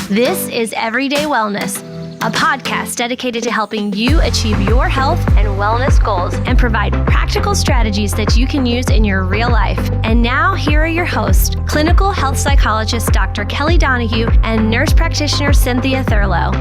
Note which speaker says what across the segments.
Speaker 1: This is Everyday Wellness, a podcast dedicated to helping you achieve your health and wellness goals and provide practical strategies that you can use in your real life. And now, here are your hosts, clinical health psychologist Dr. Kelly Donahue and nurse practitioner Cynthia Thurlow.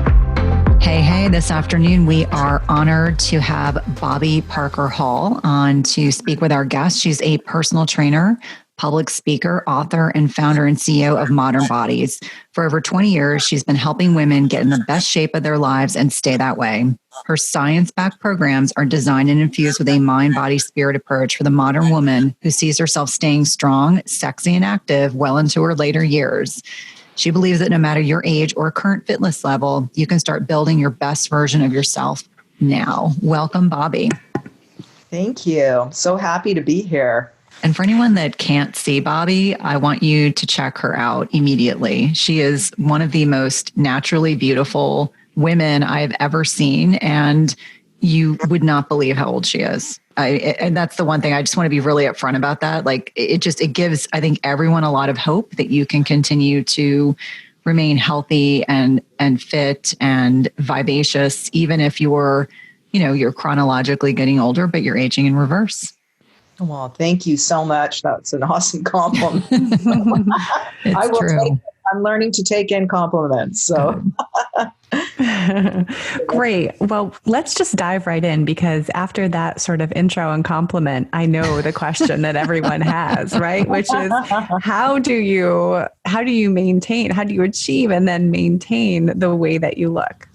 Speaker 2: Hey, this afternoon we are honored to have Bobbi Parker-Hall on to speak with our guest. She's a personal trainer, public speaker, author, and founder and CEO of Modern Bodies. For over 20 years, she's been helping women get in the best shape of their lives and stay that way. Her science-backed programs are designed and infused with a mind-body-spirit approach for the modern woman who sees herself staying strong, sexy, and active well into her later years. She believes that no matter your age or current fitness level, you can start building your best version of yourself now. Welcome, Bobbi.
Speaker 3: Thank you. So happy to be here.
Speaker 2: And for anyone that can't see Bobbi, I want you to check her out immediately. She is one of the most naturally beautiful women I've ever seen, and you would not believe how old she is. And that's the one thing I just want to be really upfront about that. Like it gives, I think, everyone a lot of hope that you can continue to remain healthy and fit and vivacious, even if you're chronologically getting older, but you're aging in reverse.
Speaker 3: Well, thank you so much. That's an awesome compliment. I will
Speaker 2: true.
Speaker 3: take it. I'm learning to take in compliments. So
Speaker 4: great. Well, let's just dive right in, because after that sort of intro and compliment, I know the question that everyone has, right? Which is, how do you achieve and then maintain the way that you look?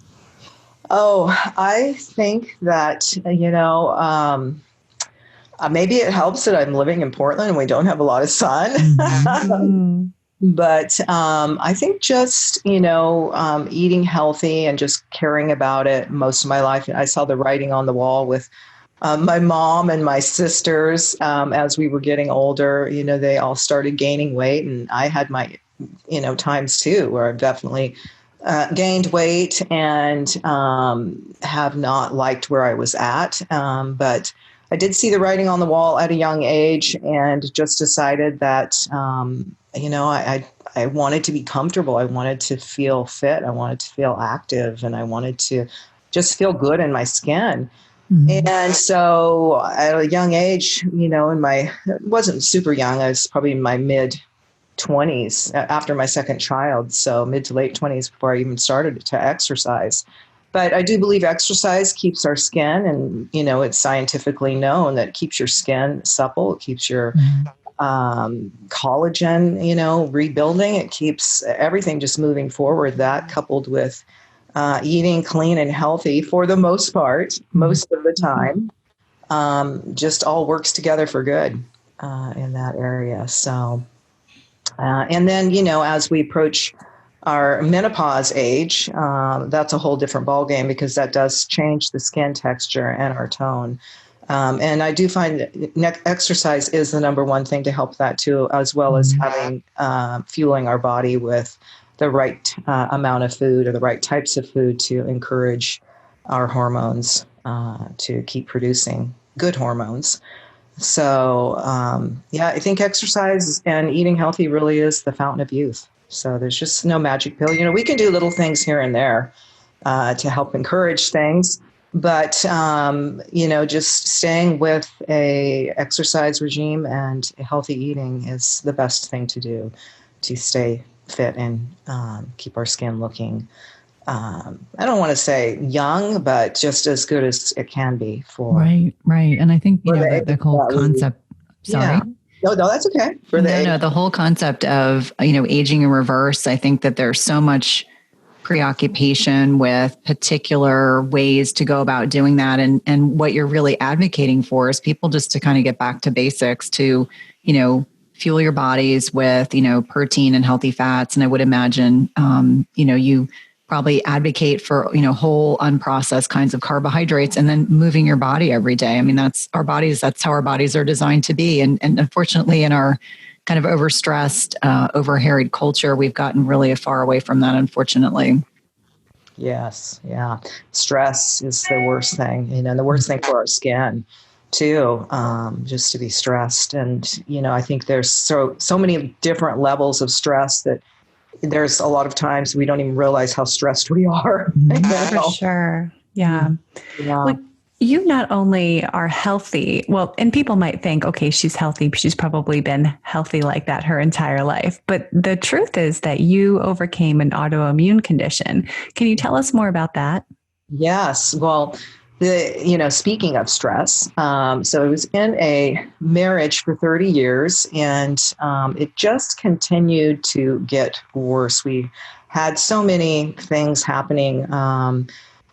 Speaker 3: Oh, I think that, maybe it helps that I'm living in Portland and we don't have a lot of sun.
Speaker 4: Mm-hmm.
Speaker 3: But I think just, eating healthy and just caring about it most of my life. I saw the writing on the wall with my mom and my sisters as we were getting older. They all started gaining weight, and I had my, times too, where I've definitely gained weight and have not liked where I was at. But I did see the writing on the wall at a young age and just decided that, I wanted to be comfortable. I wanted to feel fit. I wanted to feel active, and I wanted to just feel good in my skin. Mm-hmm. And so at a young age, it wasn't super young. I was probably in my mid 20s after my second child. So mid to late 20s before I even started to exercise. But I do believe exercise keeps our skin, and, it's scientifically known that it keeps your skin supple. It keeps your collagen, rebuilding. It keeps everything just moving forward. That coupled with eating clean and healthy for the most part, most of the time, just all works together for good in that area. So, and then, as we approach our menopause age, that's a whole different ballgame, because that does change the skin texture and our tone. And I do find that exercise is the number one thing to help that too, as well as having fueling our body with the right amount of food or the right types of food to encourage our hormones to keep producing good hormones. So, I think exercise and eating healthy really is the fountain of youth. So there's just no magic pill. We can do little things here and there to help encourage things. But, just staying with a exercise regime and healthy eating is the best thing to do to stay fit and keep our skin looking, I don't want to say young, but just as good as it can be for.
Speaker 2: Right. And I think, the whole concept, sorry.
Speaker 3: Yeah. No, that's okay.
Speaker 2: The whole concept of, aging in reverse. I think that there's so much preoccupation with particular ways to go about doing that. And what you're really advocating for is people just to kind of get back to basics to, fuel your bodies with, protein and healthy fats. And I would imagine, you probably advocate for, whole unprocessed kinds of carbohydrates, and then moving your body every day. I mean, that's how our bodies are designed to be. And unfortunately, in our kind of overstressed, overharried culture, we've gotten really far away from that, unfortunately.
Speaker 3: Yes. Yeah. Stress is the worst thing, and the worst thing for our skin too, just to be stressed. And, I think there's so many different levels of stress that there's a lot of times we don't even realize how stressed we are.
Speaker 4: For sure. Yeah.
Speaker 3: Yeah.
Speaker 4: Well, you not only are healthy, well, and people might think, okay, she's healthy. She's probably been healthy like that her entire life. But the truth is that you overcame an autoimmune condition. Can you tell us more about that?
Speaker 3: Yes. Well, speaking of stress, so I was in a marriage for 30 years, and it just continued to get worse. We had so many things happening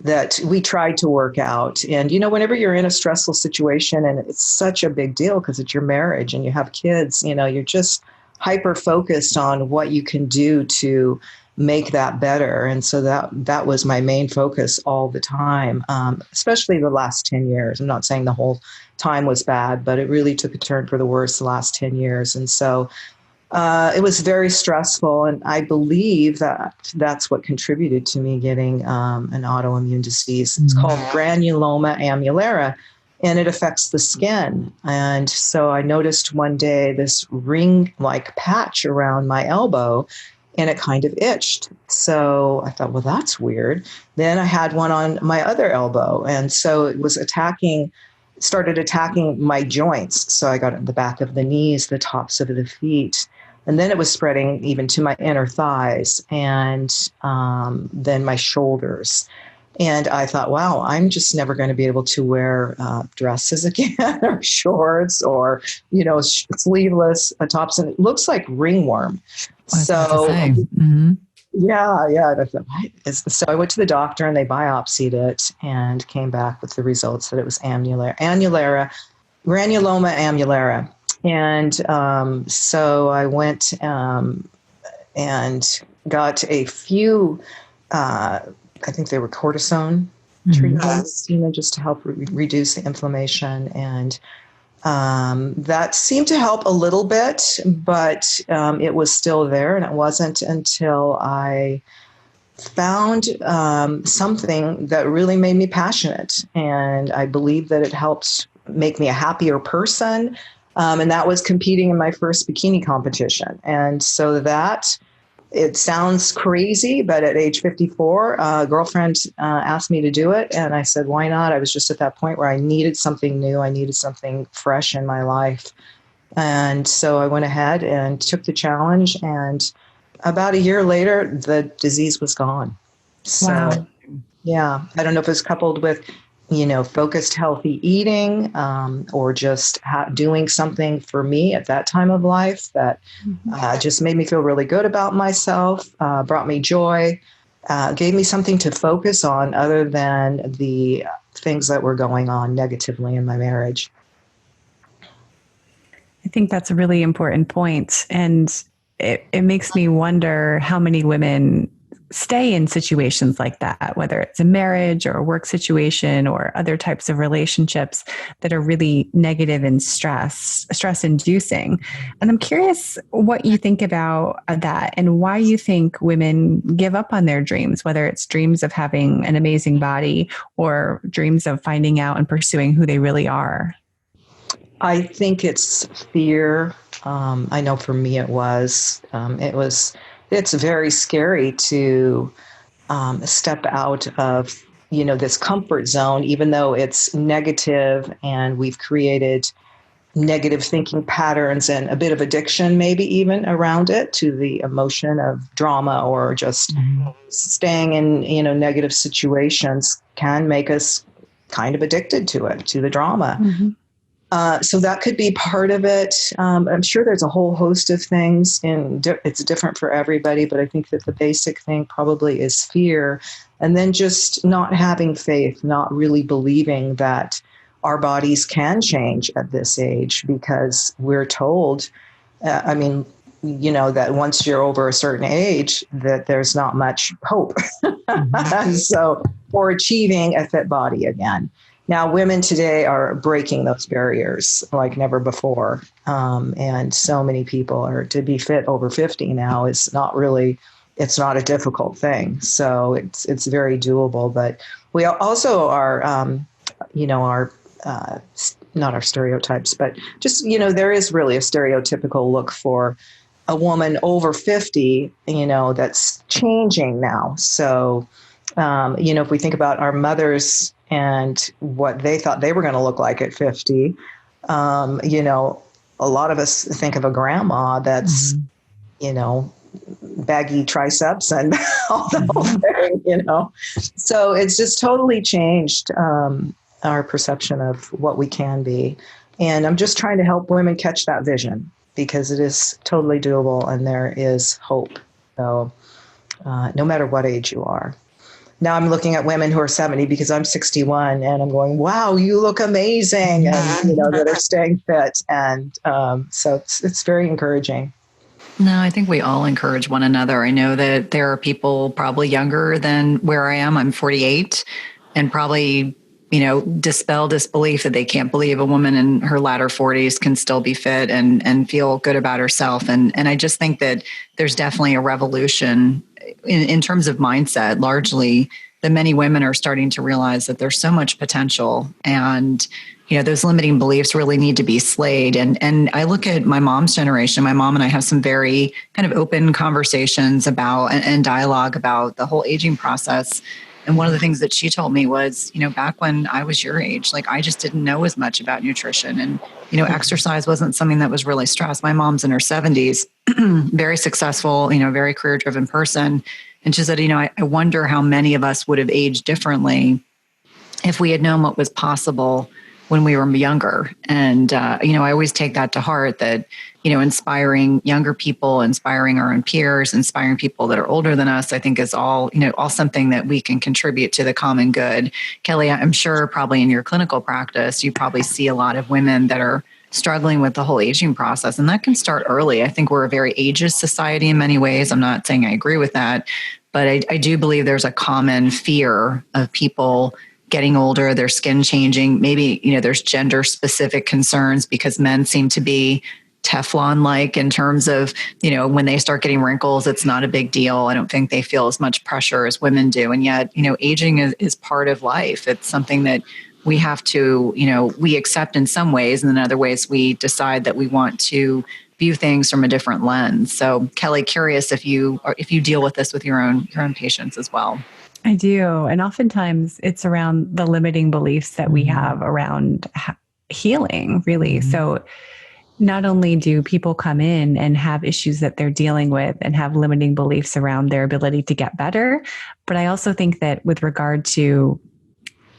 Speaker 3: that we tried to work out. And, whenever you're in a stressful situation, and it's such a big deal because it's your marriage and you have kids, you're just hyper focused on what you can do to make that better. And so that was my main focus all the time, especially the last 10 years. I'm not saying the whole time was bad, but it really took a turn for the worse the last 10 years. And so it was very stressful. And I believe that that's what contributed to me getting an autoimmune disease. It's called granuloma annulare, and it affects the skin. And so I noticed one day this ring-like patch around my elbow, and it kind of itched. So I thought, well, that's weird. Then I had one on my other elbow. And so it was started attacking my joints. So I got it in the back of the knees, the tops of the feet. And then it was spreading even to my inner thighs and then my shoulders. And I thought, wow, I'm just never going to be able to wear dresses again or shorts or, sleeveless tops. And it looks like ringworm. So, yeah. And I thought, so I went to the doctor and they biopsied it and came back with the results that it was granuloma annulare. And so I went and got a few, I think they were cortisone treatments, just to help reduce the inflammation. And that seemed to help a little bit, but it was still there. And it wasn't until I found something that really made me passionate. And I believe that it helped make me a happier person. And that was competing in my first bikini competition. And so it sounds crazy, but at age 54, a girlfriend asked me to do it. And I said, why not? I was just at that point where I needed something new. I needed something fresh in my life. And so I went ahead and took the challenge. And about a year later, the disease was gone. So, wow. Yeah, I don't know if it's coupled with focused healthy eating, or just doing something for me at that time of life that just made me feel really good about myself, brought me joy, gave me something to focus on other than the things that were going on negatively in my marriage.
Speaker 4: I think that's a really important point. And it makes me wonder how many women stay in situations like that, whether it's a marriage or a work situation or other types of relationships that are really negative and stress inducing. And I'm curious what you think about that and why you think women give up on their dreams, whether it's dreams of having an amazing body or dreams of finding out and pursuing who they really are.
Speaker 3: I think it's fear. I know for me it was. It's very scary to step out of, this comfort zone, even though it's negative and we've created negative thinking patterns and a bit of addiction, maybe even around it, to the emotion of drama or just staying in, negative situations can make us kind of addicted to it, to the drama. So that could be part of it. I'm sure there's a whole host of things, and it's different for everybody, but I think that the basic thing probably is fear, and then just not having faith, not really believing that our bodies can change at this age, because we're told, that once you're over a certain age, that there's not much hope. So for achieving a fit body again. Now, women today are breaking those barriers like never before. And so many people to be fit over 50 now is it's not a difficult thing. So it's very doable. But we also are, not our stereotypes, but just, there is really a stereotypical look for a woman over 50, that's changing now. So, if we think about our mothers and what they thought they were going to look like at 50, a lot of us think of a grandma that's, baggy triceps and all the whole thing, So it's just totally changed our perception of what we can be. And I'm just trying to help women catch that vision, because it is totally doable and there is hope. So no matter what age you are. Now I'm looking at women who are 70 because I'm 61 and I'm going, wow, you look amazing. And, that are staying fit. And so it's very encouraging.
Speaker 2: No, I think we all encourage one another. I know that there are people probably younger than where I am. I'm 48, and probably, dispel disbelief that they can't believe a woman in her latter 40s can still be fit and feel good about herself. And I just think that there's definitely a revolution in terms of mindset, largely, that many women are starting to realize that there's so much potential, and those limiting beliefs really need to be slayed. And I look at my mom's generation. My mom and I have some very kind of open conversations about and dialogue about the whole aging process. And one of the things that she told me was, back when I was your age, like I just didn't know as much about nutrition, and, exercise wasn't something that was really stressed. My mom's in her 70s, very successful, very career-driven person. And she said, I wonder how many of us would have aged differently if we had known what was possible when we were younger. And, I always take that to heart, that, inspiring younger people, inspiring our own peers, inspiring people that are older than us, I think is all something that we can contribute to the common good. Kelly, I'm sure probably in your clinical practice, you probably see a lot of women that are struggling with the whole aging process, and that can start early. I think we're a very ageist society in many ways. I'm not saying I agree with that, but I do believe there's a common fear of people getting older, their skin changing. Maybe, there's gender specific concerns because men seem to be Teflon-like in terms of, when they start getting wrinkles, it's not a big deal. I don't think they feel as much pressure as women do. And yet, aging is part of life. It's something that we have to, we accept in some ways, and in other ways we decide that we want to view things from a different lens. So Kelly, curious if you deal with this with your own patients as well.
Speaker 4: I do. And oftentimes it's around the limiting beliefs that we have around healing, really. So not only do people come in and have issues that they're dealing with and have limiting beliefs around their ability to get better, but I also think that with regard to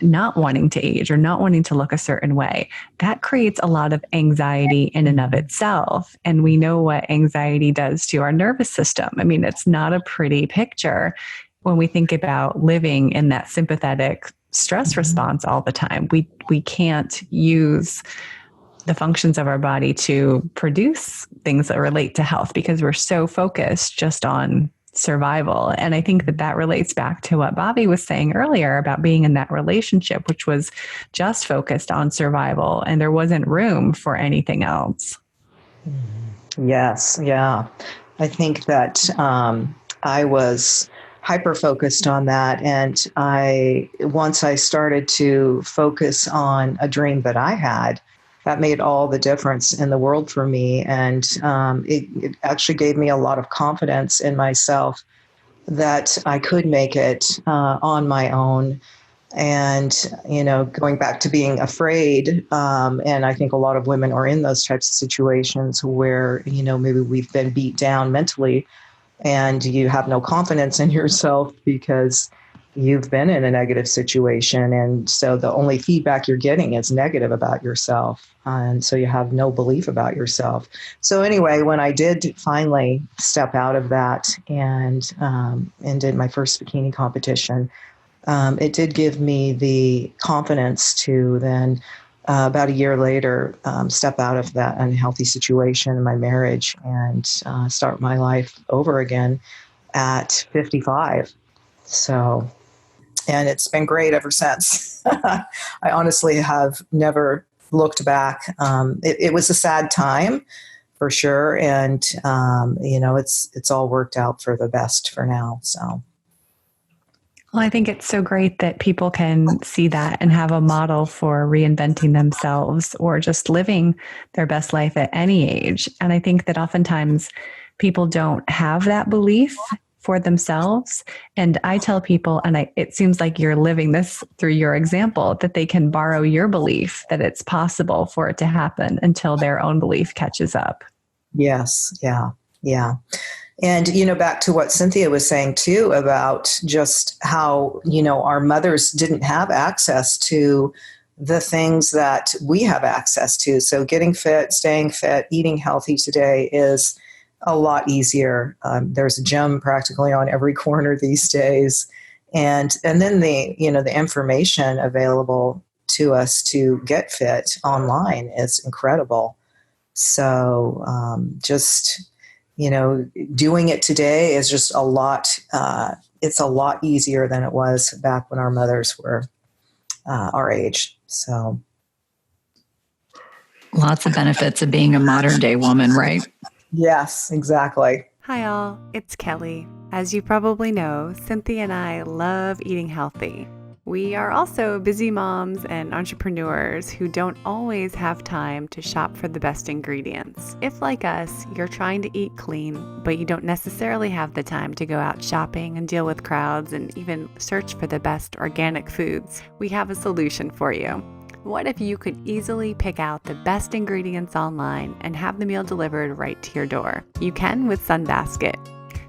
Speaker 4: not wanting to age or not wanting to look a certain way, that creates a lot of anxiety in and of itself. And we know what anxiety does to our nervous system. I mean, it's not a pretty picture when we think about living in that sympathetic stress response all the time. We can't use the functions of our body to produce things that relate to health because we're so focused just on survival. And I think that relates back to what Bobbi was saying earlier about being in that relationship, which was just focused on survival and there wasn't room for anything else.
Speaker 3: Yes. Yeah. I think that I was hyper-focused on that. And once I started to focus on a dream that I had, that made all the difference in the world for me. And it actually gave me a lot of confidence in myself that I could make it on my own. And, going back to being afraid, and I think a lot of women are in those types of situations where, maybe we've been beat down mentally and you have no confidence in yourself because you've been in a negative situation. And so the only feedback you're getting is negative about yourself. And so you have no belief about yourself. So anyway, when I did finally step out of that and did my first bikini competition, it did give me the confidence to then about a year later, step out of that unhealthy situation in my marriage and start my life over again at 55. So, and it's been great ever since. I honestly have never looked back. It was a sad time for sure. And, it's all worked out for the best for now. So.
Speaker 4: Well, I think it's so great that people can see that and have a model for reinventing themselves or just living their best life at any age. And I think that oftentimes people don't have that belief for themselves. And I tell people, and it seems like you're living this through your example, that they can borrow your belief that it's possible for it to happen until their own belief catches up.
Speaker 3: Yes. Yeah. Yeah. And, back to what Cynthia was saying too, about just how, our mothers didn't have access to the things that we have access to. So getting fit, staying fit, eating healthy today is a lot easier. There's a gym practically on every corner these days. And then the information available to us to get fit online is incredible. So doing it today is just a lot, it's a lot easier than it was back when our mothers were our age. So
Speaker 2: lots of benefits of being a modern day woman, right?
Speaker 3: Yes, exactly.
Speaker 5: Hi all, it's Kelly. As you probably know, Cynthia and I love eating healthy. We are also busy moms and entrepreneurs who don't always have time to shop for the best ingredients. If, like us, you're trying to eat clean, but you don't necessarily have the time to go out shopping and deal with crowds and even search for the best organic foods, we have a solution for you. What if you could easily pick out the best ingredients online and have the meal delivered right to your door? You can with Sunbasket.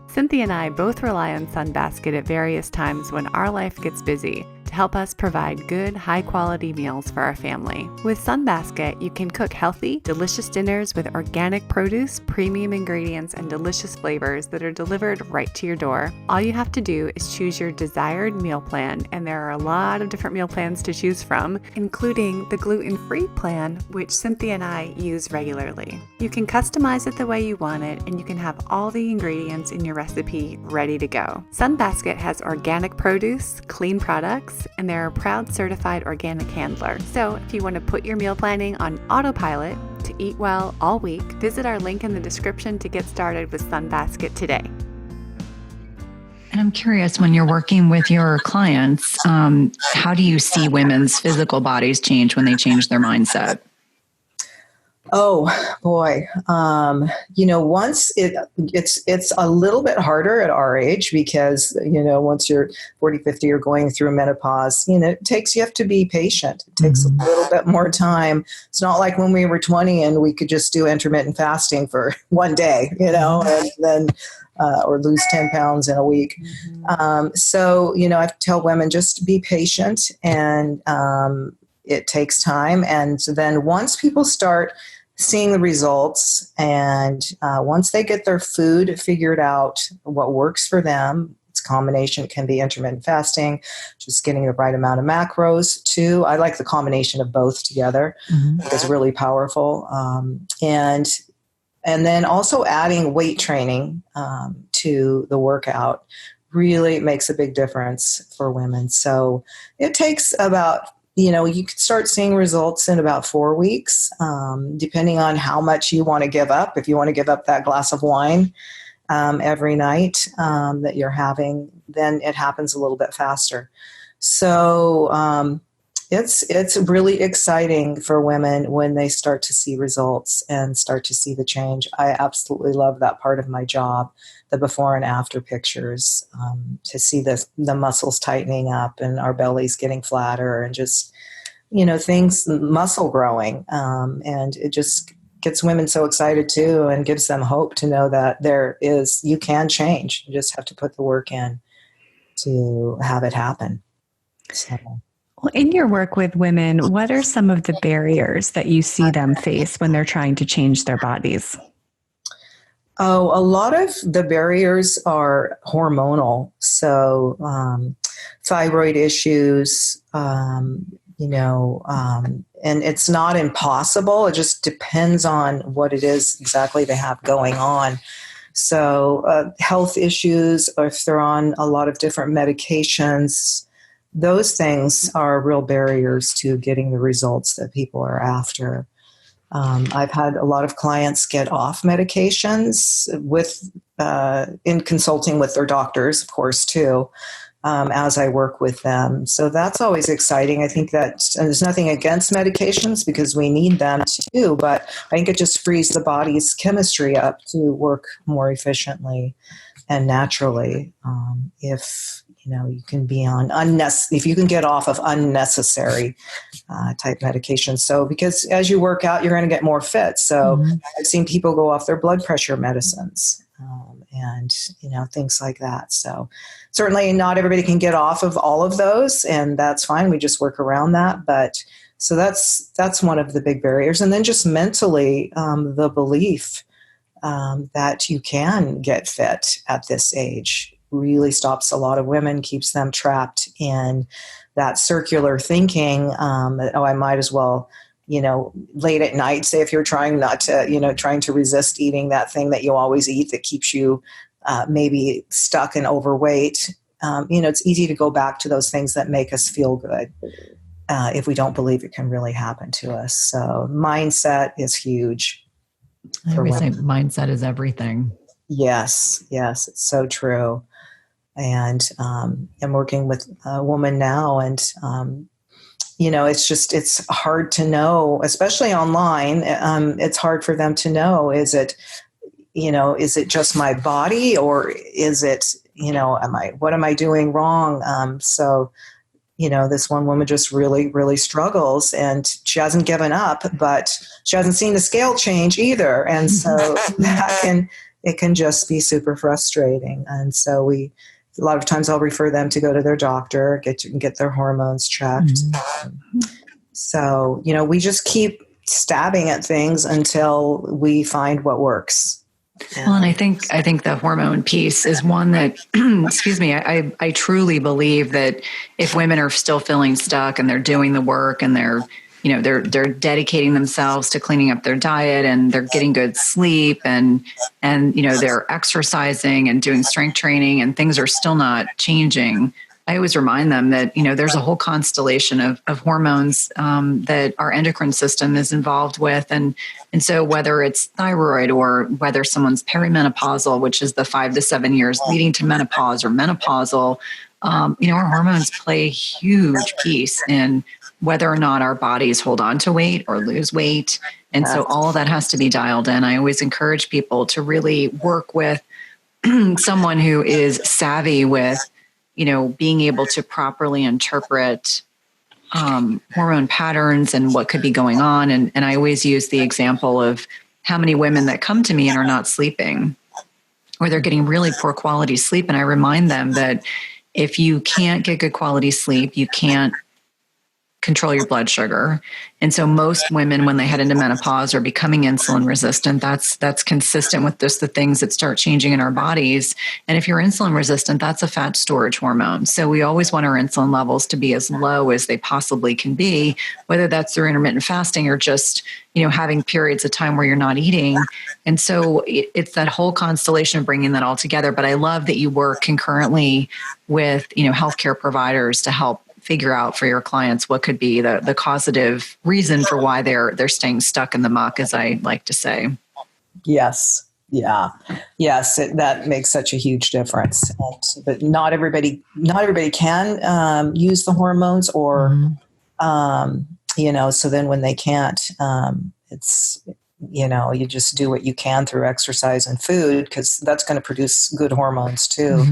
Speaker 5: Cynthia and I both rely on Sunbasket at various times when our life gets busy to help us provide good, high-quality meals for our family. With Sunbasket, you can cook healthy, delicious dinners with organic produce, premium ingredients, and delicious flavors that are delivered right to your door. All you have to do is choose your desired meal plan, and there are a lot of different meal plans to choose from, including the gluten-free plan, which Cynthia and I use regularly. You can customize it the way you want it, and you can have all the ingredients in your recipe ready to go. Sunbasket has organic produce, clean products, and they're a proud certified organic handler. So if you want to put your meal planning on autopilot to eat well all week, visit our link in the description to get started with Sunbasket today.
Speaker 2: And I'm curious, when you're working with your clients, how do you see women's physical bodies change when they change their mindset?
Speaker 3: Oh boy. Once it's a little bit harder at our age because, once you're 40, 50, you're going through menopause, you have to be patient. It takes a little bit more time. It's not like when we were 20 and we could just do intermittent fasting for one day, and then, or lose 10 pounds in a week. So, I tell women just be patient, and it takes time. And then once people start seeing the results, and once they get their food figured out, what works for them, its combination can be intermittent fasting, just getting the right amount of macros too. I like the combination of both together. It's really powerful. And then also adding weight training to the workout really makes a big difference for women. So it takes about, you could start seeing results in about 4 weeks, depending on how much you want to give up. If you want to give up that glass of wine every night that you're having, then it happens a little bit faster. So it's really exciting for women when they start to see results and start to see the change. I absolutely love that part of my job, the before and after pictures, to see the muscles tightening up and our bellies getting flatter and just, things, muscle growing. And it just gets women so excited too, and gives them hope to know that you can change. You just have to put the work in to have it happen. So.
Speaker 4: Well, in your work with women, what are some of the barriers that you see them face when they're trying to change their bodies?
Speaker 3: Oh, a lot of the barriers are hormonal. So thyroid issues, and it's not impossible. It just depends on what it is exactly they have going on. So health issues, or if they're on a lot of different medications, those things are real barriers to getting the results that people are after. I've had a lot of clients get off medications in consulting with their doctors, of course, too. as I work with them. So that's always exciting. I think that, and there's nothing against medications because we need them too, but I think it just frees the body's chemistry up to work more efficiently and naturally. If you can be on if you can get off of unnecessary type medications. So because as you work out, you're going to get more fit. So I've seen people go off their blood pressure medicines. And things like that. So certainly not everybody can get off of all of those, and that's fine. We just work around that. But so that's one of the big barriers. And then just mentally, the belief that you can get fit at this age really stops a lot of women, keeps them trapped in that circular thinking. I might as well, late at night, say if you're trying not to, trying to resist eating that thing that you always eat that keeps you maybe stuck and overweight. It's easy to go back to those things that make us feel good if we don't believe it can really happen to us. So mindset is huge.
Speaker 2: I always say mindset is everything.
Speaker 3: Yes, it's so true. And I'm working with a woman now, and it's hard to know, especially online. It's hard for them to know, is it just my body, or is it, what am I doing wrong? So this one woman just really, really struggles, and she hasn't given up, but she hasn't seen the scale change either. And so it can just be super frustrating. And so a lot of times I'll refer them to go to their doctor, get their hormones checked. So, we just keep stabbing at things until we find what works.
Speaker 2: Well, and I think the hormone piece is one that, excuse me, I truly believe that if women are still feeling stuck and they're doing the work and they're dedicating themselves to cleaning up their diet and they're getting good sleep and they're exercising and doing strength training and things are still not changing, I always remind them that, there's a whole constellation of hormones that our endocrine system is involved with. And so whether it's thyroid or whether someone's perimenopausal, which is the 5 to 7 years leading to menopause, or menopausal, our hormones play a huge piece in whether or not our bodies hold on to weight or lose weight. And so all of that has to be dialed in. I always encourage people to really work with someone who is savvy with, being able to properly interpret hormone patterns and what could be going on. And I always use the example of how many women that come to me and are not sleeping, or they're getting really poor quality sleep. And I remind them that if you can't get good quality sleep, you can't control your blood sugar. And so most women, when they head into menopause, are becoming insulin resistant. That's consistent with just the things that start changing in our bodies. And if you're insulin resistant, that's a fat storage hormone. So we always want our insulin levels to be as low as they possibly can be, whether that's through intermittent fasting or just, having periods of time where you're not eating. And so it's that whole constellation of bringing that all together. But I love that you work concurrently with, healthcare providers to help figure out for your clients what could be the causative reason for why they're staying stuck in the muck, as I like to say.
Speaker 3: Yes. Yeah. Yes. That makes such a huge difference. But not everybody can use the hormones, or, so then when they can't, it's, you just do what you can through exercise and food, because that's going to produce good hormones too.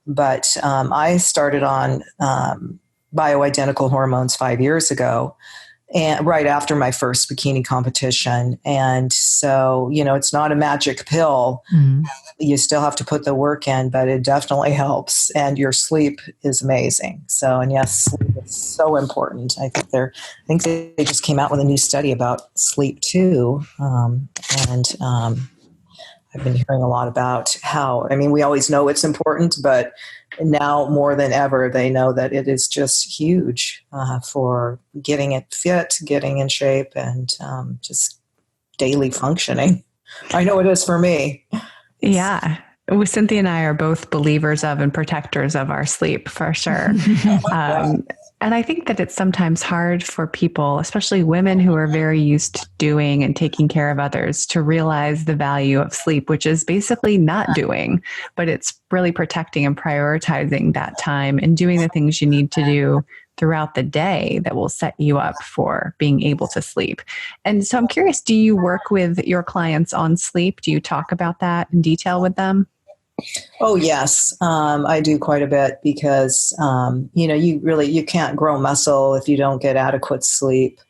Speaker 3: But I started on bioidentical hormones 5 years ago, and right after my first bikini competition. And so, it's not a magic pill. You still have to put the work in, but it definitely helps. And your sleep is amazing. So, and yes, sleep is so important. I think they just came out with a new study about sleep too. I've been hearing a lot about how, we always know it's important, but now more than ever, they know that it is just huge for getting it fit, getting in shape, and just daily functioning. I know it is for me.
Speaker 4: Yeah. Well, Cynthia and I are both believers of and protectors of our sleep, for sure. And I think that it's sometimes hard for people, especially women who are very used to doing and taking care of others, to realize the value of sleep, which is basically not doing, but it's really protecting and prioritizing that time and doing the things you need to do throughout the day that will set you up for being able to sleep. And so I'm curious, do you work with your clients on sleep? Do you talk about that in detail with them?
Speaker 3: Oh, yes. I do quite a bit because, you can't grow muscle if you don't get adequate sleep.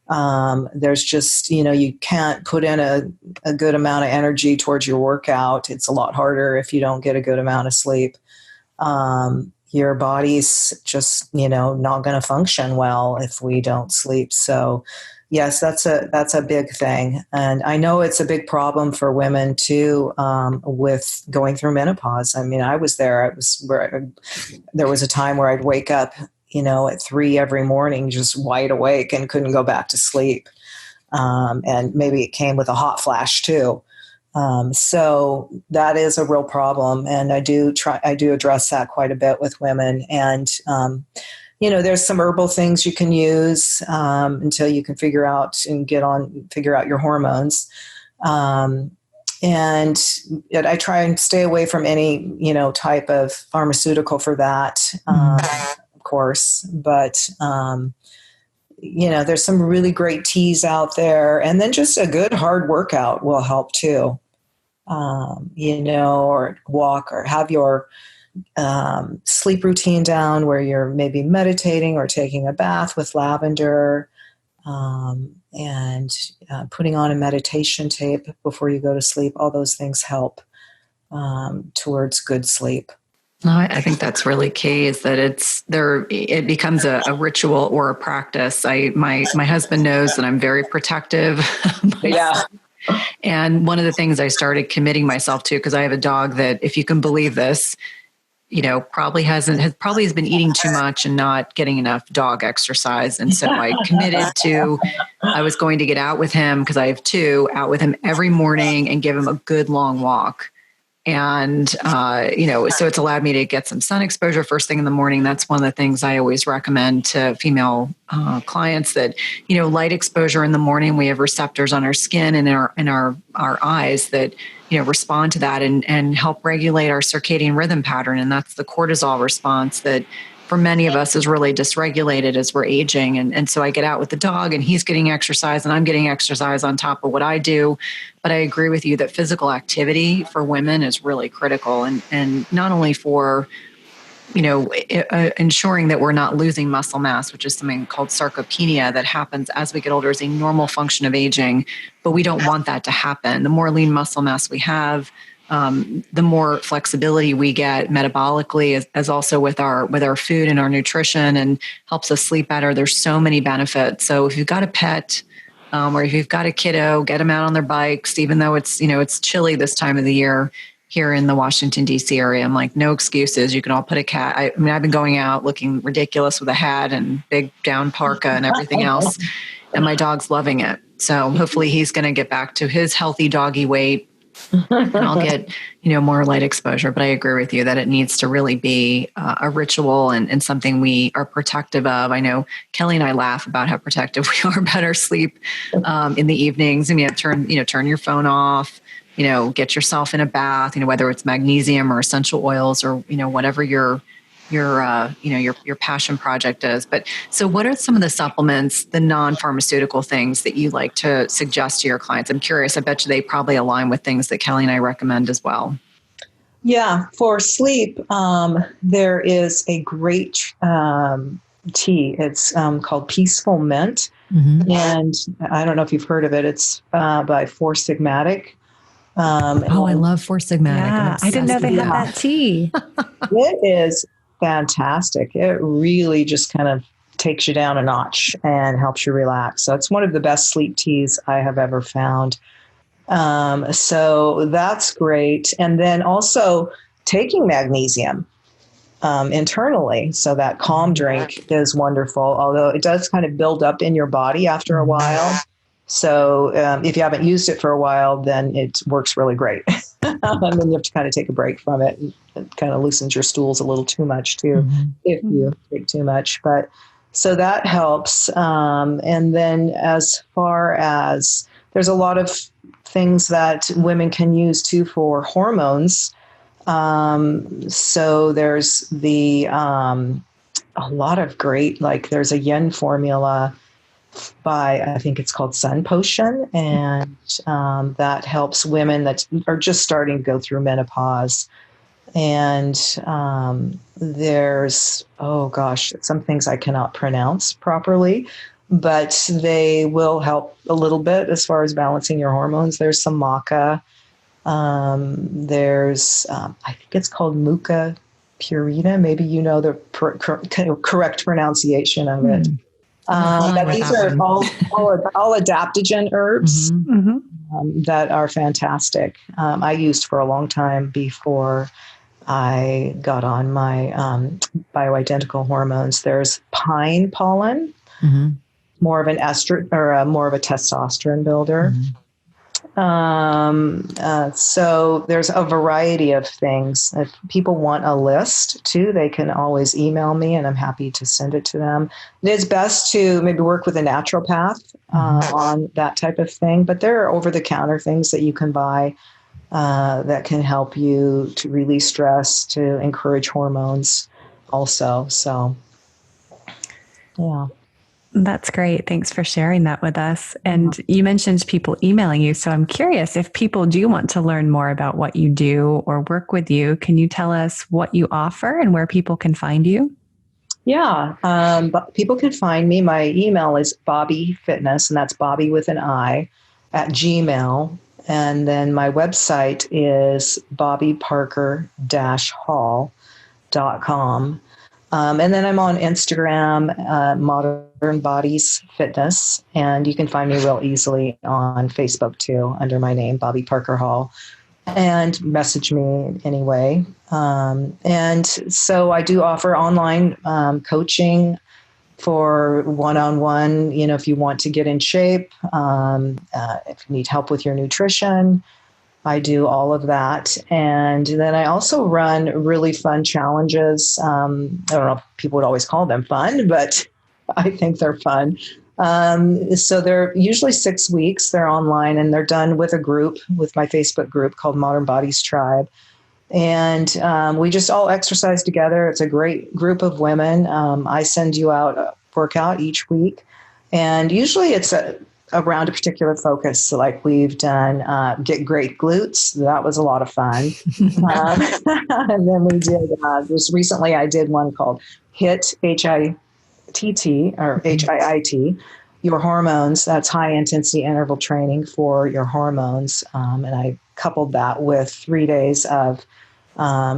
Speaker 3: There's just, you can't put in a good amount of energy towards your workout. It's a lot harder if you don't get a good amount of sleep. Your body's just, not going to function well if we don't sleep. So yes, that's a big thing. And I know it's a big problem for women too, with going through menopause. I mean, I was there. There was a time where I'd wake up, at 3 every morning, just wide awake and couldn't go back to sleep. And maybe it came with a hot flash too. So that is a real problem. And I do address that quite a bit with women. And, there's some herbal things you can use until you can figure out your hormones. And I try and stay away from any, type of pharmaceutical for that, of course. But, there's some really great teas out there. And then just a good hard workout will help too, or walk or have your sleep routine down where you're maybe meditating or taking a bath with lavender, and putting on a meditation tape before you go to sleep. All those things help towards good sleep.
Speaker 2: No, I think that's really key, is that it becomes a ritual or a practice. My husband knows that I'm very protective.
Speaker 3: Yeah.
Speaker 2: And one of the things I started committing myself to, because I have a dog that, if you can believe this, probably has been eating too much and not getting enough dog exercise. And so I committed I was going to get out with him, because I have 2, out with him every morning and give him a good long walk. And, so it's allowed me to get some sun exposure first thing in the morning. That's one of the things I always recommend to female clients, that, light exposure in the morning. We have receptors on our skin and in our eyes that, respond to that and help regulate our circadian rhythm pattern. And that's the cortisol response that for many of us is really dysregulated as we're aging. And so I get out with the dog and he's getting exercise and I'm getting exercise on top of what I do. But I agree with you that physical activity for women is really critical, and not only for, ensuring that we're not losing muscle mass, which is something called sarcopenia that happens as we get older as a normal function of aging, but we don't want that to happen. The more lean muscle mass we have, the more flexibility we get metabolically, as also with our food and our nutrition, and helps us sleep better. There's so many benefits. So if you've got a pet, or if you've got a kiddo, get them out on their bikes, even though it's chilly this time of the year here in the Washington, D.C. area. I'm like, no excuses. You can all put a cat. I've been going out looking ridiculous with a hat and big down parka and everything else. And my dog's loving it. So hopefully he's going to get back to his healthy doggy weight. And I'll get, more light exposure. But I agree with you that it needs to really be a ritual and something we are protective of. I know Kelly and I laugh about how protective we are about our sleep in the evenings. And turn your phone off, get yourself in a bath, whether it's magnesium or essential oils or, whatever your passion project is. But so what are some of the supplements, the non-pharmaceutical things that you like to suggest to your clients? I'm curious. I bet you they probably align with things that Kelly and I recommend as well.
Speaker 3: Yeah. For sleep, there is a great tea. It's called Peaceful Mint. Mm-hmm. And I don't know if you've heard of it. It's by Four Sigmatic.
Speaker 2: I love Four Sigmatic.
Speaker 4: Yeah, I didn't know they had that tea.
Speaker 3: It is fantastic. It really just kind of takes you down a notch and helps you relax. So it's one of the best sleep teas I have ever found. So that's great. And then also taking magnesium internally. So that calm drink is wonderful, although it does kind of build up in your body after a while. So if you haven't used it for a while, then it works really great. And then you have to kind of take a break from it. It kind of loosens your stools a little too much too, if you take too much. But So that helps. And then as far as there's a lot of things that women can use too for hormones. So there's a lot of great, like there's a yen formula by, I think it's called Sun Potion. And that helps women that are just starting to go through menopause. And there's, some things I cannot pronounce properly, but they will help a little bit as far as balancing your hormones. There's some maca. There's, I think it's called Muca Purina. Maybe you know the correct pronunciation of it. But these are all adaptogen herbs that are fantastic. I used for a long time before I got on my bioidentical hormones. There's pine pollen, more of an estrogen or more of a testosterone builder. So there's a variety of things. If people want a list too, they can always email me and I'm happy to send it to them. It's best to maybe work with a naturopath on that type of thing, but there are over-the-counter things that you can buy that can help you to release stress, to encourage hormones also. So, yeah.
Speaker 4: That's great. Thanks for sharing that with us. And you mentioned people emailing you. So I'm curious, if people do want to learn more about what you do or work with you, can you tell us what you offer and where people can find you?
Speaker 3: Yeah. But people can find me. My email is Bobbi Fitness, and that's Bobbi with an I, at Gmail. And then my website is bobbiparker-hall.com. And then I'm on Instagram, Modern Bodies Fitness, and you can find me real easily on Facebook too, under my name, Bobbi Parker-Hall, and message me anyway. And so I do offer online coaching for one-on-one, if you want to get in shape, if you need help with your nutrition. I do all of that. And then I also run really fun challenges. I don't know if people would always call them fun, but I think they're fun. So they're usually 6 weeks. They're online and they're done with a group, with my Facebook group called Modern Bodies Tribe. And we just all exercise together. It's a great group of women. I send you out a workout each week. And usually it's around a particular focus. So like we've done Get Great Glutes. That was a lot of fun. And then we did, just recently I did one called HIIT, H-I-T-T, or H-I-I-T, Your Hormones. That's high intensity interval training for your hormones. And I coupled that with 3 days of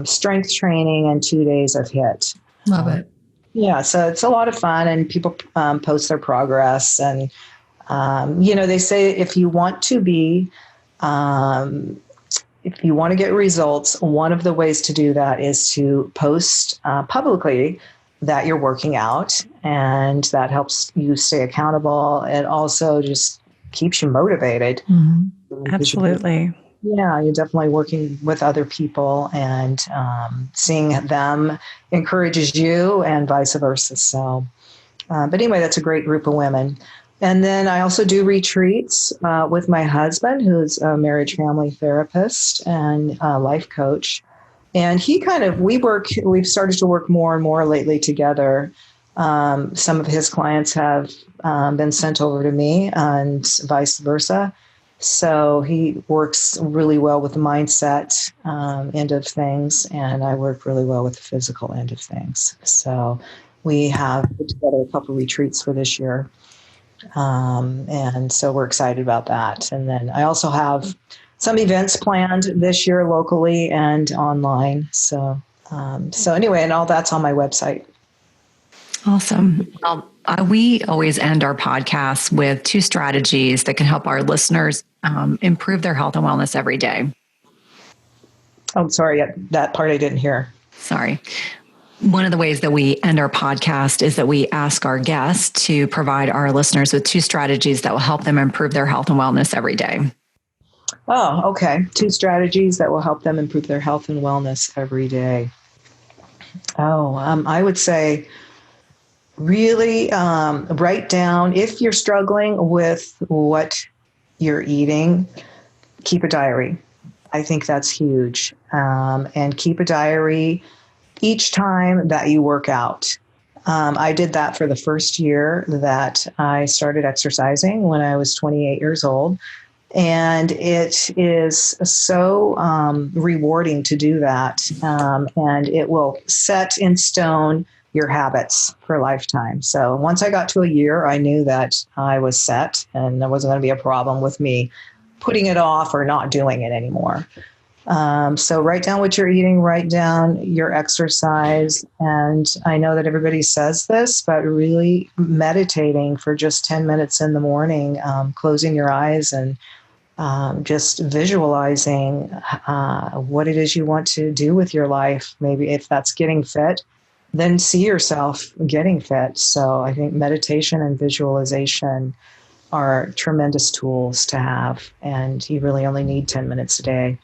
Speaker 3: strength training and 2 days of HIIT.
Speaker 2: Love it.
Speaker 3: Yeah, so it's a lot of fun, and people post their progress. And they say if you want to get results, one of the ways to do that is to post publicly that you're working out, and that helps you stay accountable. It also just keeps you motivated.
Speaker 4: Absolutely.
Speaker 3: You're definitely working with other people, and seeing them encourages you and vice versa. So, but anyway, that's a great group of women. And then I also do retreats with my husband, who's a marriage family therapist and life coach. And we've started to work more and more lately together. Some of his clients have been sent over to me and vice versa. So he works really well with the mindset end of things, and I work really well with the physical end of things. So we have put together a couple retreats for this year. And so we're excited about that. And then I also have some events planned this year locally and online. So anyway, and all that's on my website.
Speaker 2: Awesome. We always end our podcasts with 2 strategies that can help our listeners improve their health and wellness every day.
Speaker 3: I'm sorry, that part I didn't hear.
Speaker 2: Sorry. One of the ways that we end our podcast is that we ask our guests to provide our listeners with 2 strategies that will help them improve their health and wellness every day.
Speaker 3: Oh, okay. 2 strategies that will help them improve their health and wellness every day. I would say really write down, if you're struggling with what you're eating, keep a diary. I think that's huge. And keep a diary each time that you work out. I did that for the first year that I started exercising when I was 28 years old. And it is so rewarding to do that. And it will set in stone your habits for a lifetime. So once I got to a year, I knew that I was set and there wasn't going to be a problem with me putting it off or not doing it anymore. So write down what you're eating, write down your exercise. And I know that everybody says this, but really meditating for just 10 minutes in the morning, closing your eyes and just visualizing what it is you want to do with your life. Maybe if that's getting fit, then see yourself getting fit. So I think meditation and visualization are tremendous tools to have. And you really only need 10 minutes a day.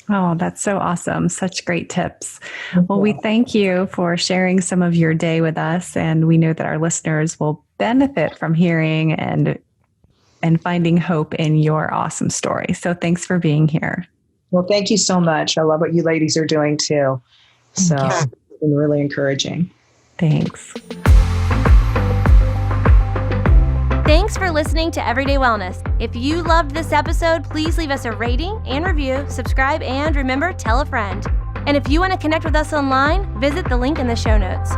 Speaker 4: Oh, that's so awesome. Such great tips. Well, we thank you for sharing some of your day with us. And we know that our listeners will benefit from hearing and finding hope in your awesome story. So thanks for being here.
Speaker 3: Well, thank you so much. I love what you ladies are doing too. So it's been really encouraging.
Speaker 4: Thanks.
Speaker 1: Thanks for listening to Everyday Wellness. If you loved this episode, please leave us a rating and review, subscribe, and remember, tell a friend. And if you want to connect with us online, visit the link in the show notes.